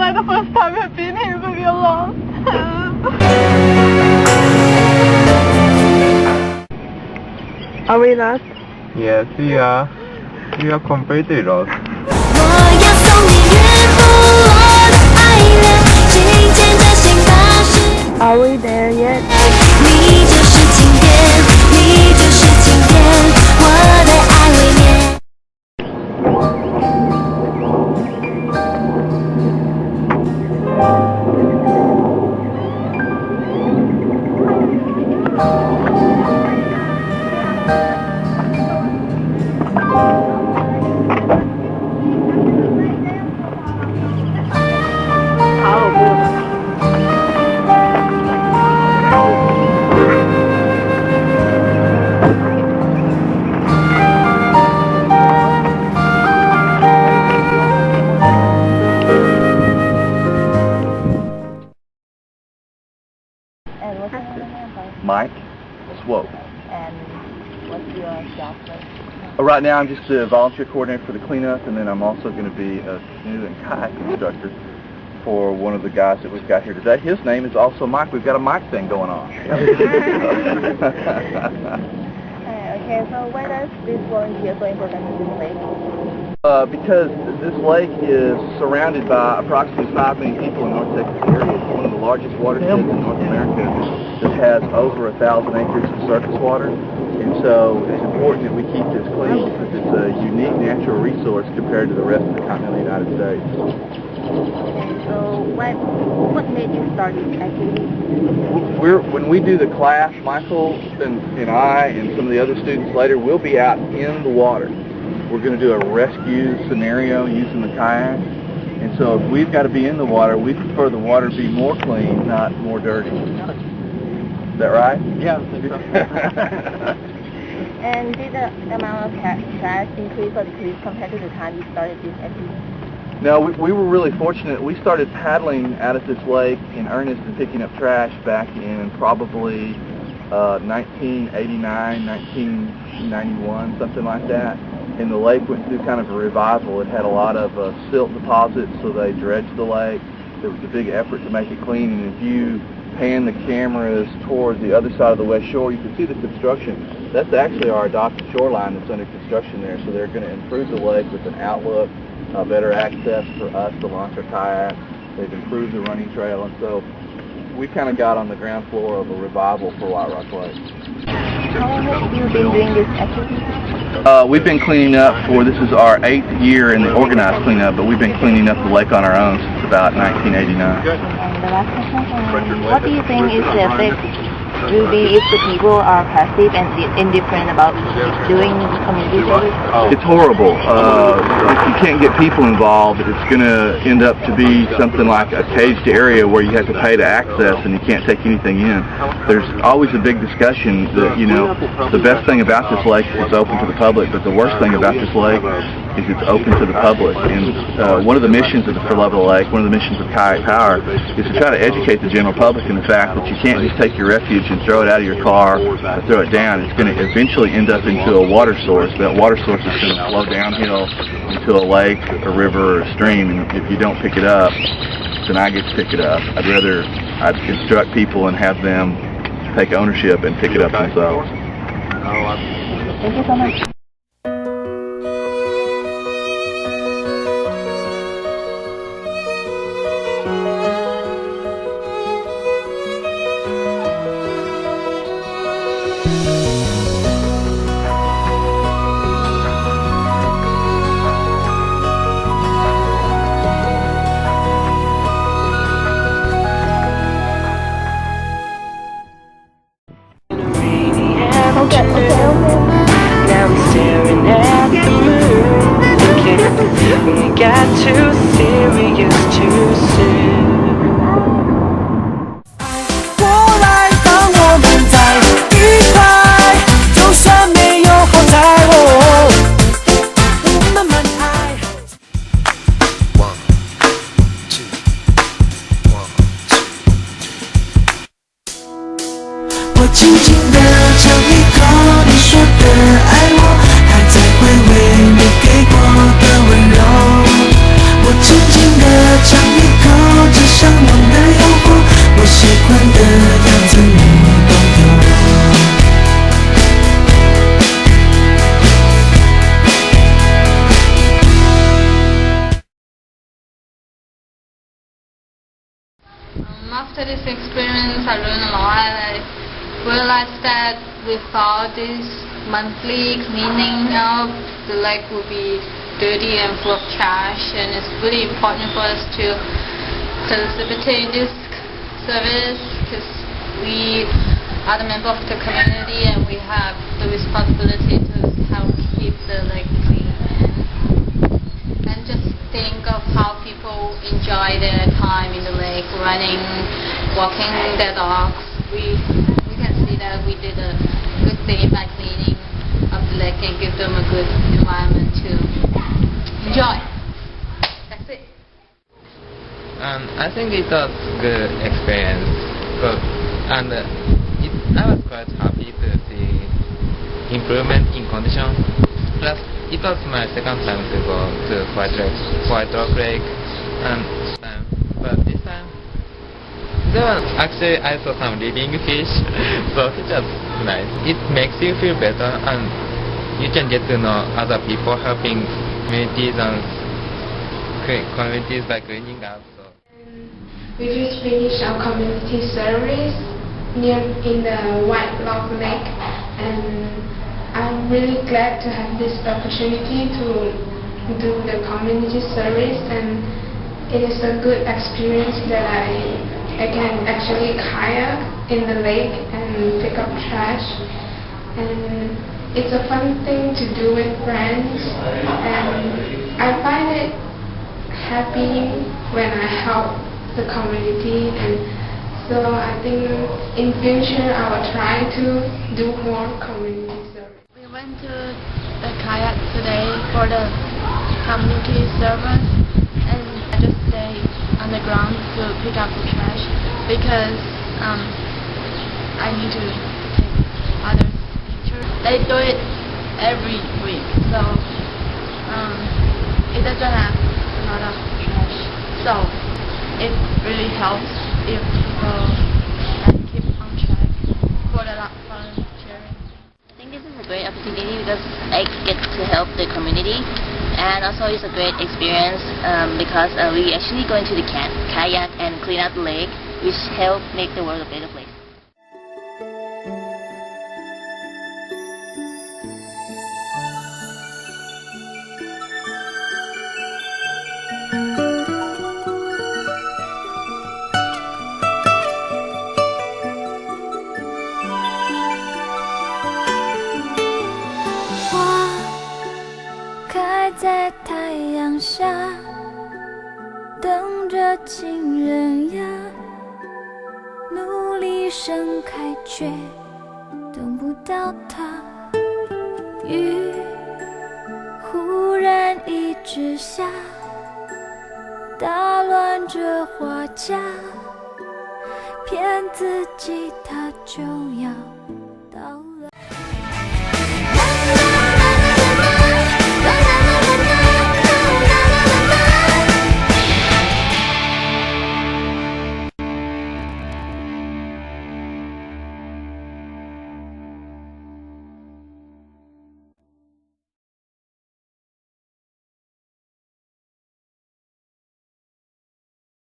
like the first time I've been here for real long. Are we lost? Yes, we are. We are completely lost. Are we there yet? And what's your name? Mike Swope. And what's your job like? Right now I'm just a volunteer coordinator for the cleanup, and then I'm also going to be a canoe and kayak instructor for one of the guys that we've got here today. His name is also Mike. We've got a Mike thing going on. Okay, so why does this volunteer so important in this lake? Because this lake is surrounded by approximately 5 million people in North Texas area. It's one of the largest watersheds in North America that has over 1,000 acres of surface water. And so it's important that we keep this clean because it's a unique natural resource compared to the rest of the continental United States. Okay, so what made you start this activity? When we do the class, Michael and I and some of the other students later, we'll be out in the water. We're going to do a rescue scenario using the kayak. And so if we've got to be in the water, we prefer the water to be more clean, not more dirty. Is that right? Yeah, I think so. And did the amount of trash increase or decrease compared to the time you started this activity? No, we were really fortunate. We started paddling out at this lake in earnest and picking up trash back in probably 1989, 1991, something like that. And the lake went through kind of a revival. It had a lot of silt deposits, so they dredged the lake. There was a big effort to make it clean, and if you pan the cameras towards the other side of the west shore, you can see the construction. That's actually our adopted shoreline that's under construction there, so they're going to improve the lake with an outlook, better access for us to launch our kayaks. They've improved the running trail, and so we kind of got on the ground floor of a revival for White Rock Lake. How long have you been doing this activity? We've been cleaning up this is our 8th year in the organized cleanup, but we've been cleaning up the lake on our own since about 1989. And the last question, what do you think is the effect will be if the people are passive and indifferent about doing community service? It's horrible. If you can't get people involved, it's going to end up to be something like a caged area where you have to pay to access and you can't take anything in. There's always a big discussion that, the best thing about this lake is it's open to the public, but the worst thing about this lake is it's open to the public. And one of the missions of the For Love of the Lake, one of the missions of Kayak Power, is to try to educate the general public in the fact that you can't just take your refuge and throw it out of your car or throw it down. It's going to eventually end up into a water source. That water source is going to flow downhill into a lake, a river, or a stream, and if you don't pick it up, then I get to pick it up. I'd instruct people and have them take ownership and pick it up themselves. Thank you so much. Now we're staring at the moon, thinking we got too serious too soon. 过来当我们在一块，就算没有好在我慢慢爱。我轻轻地尝一口你说的爱我，还在回味你给过的温柔。我轻轻地尝一口这向往的诱惑，我喜欢的样子你都有。After this experience, I learned a lot. I realized that without this monthly cleaning up, the lake will be dirty and full of trash, and it's really important for us to participate in this service because we are the member of the community and we have the responsibility to help keep the lake clean. And just think of how people enjoy their time in the lake, running, walking their dogs. We can see that we did a good thing by cleaning up the lake and give them a good environment to enjoy. That's it. I think it was good experience. I was quite happy to see improvement in condition. Plus, it was my second time to go to White Rock Lake, but this time actually I saw some living fish, so it was nice. It makes you feel better, and you can get to know other people helping communities by cleaning up. So. We just finished our community service in the White Rock Lake, and I'm really glad to have this opportunity to do the community service, and it is a good experience that I can actually kayak in the lake and pick up trash, and it's a fun thing to do with friends, and I find it happy when I help the community, and so I think in future I will try to do more community service. We went to the kayak today for the community service, and I just stay on the ground to pick up the trash because I need to take others' pictures. They do it every week, so it doesn't have a lot of trash. So it really helps if people keep on track for the volunteering. I think this is a great opportunity because I get to help the community, and also it's a great experience because we actually go into the kayak and clean out the lake, which help make the world a better place.在太阳下，等着情人呀，努力盛开却等不到它。雨忽然一直下，打乱这花架，骗自己它就要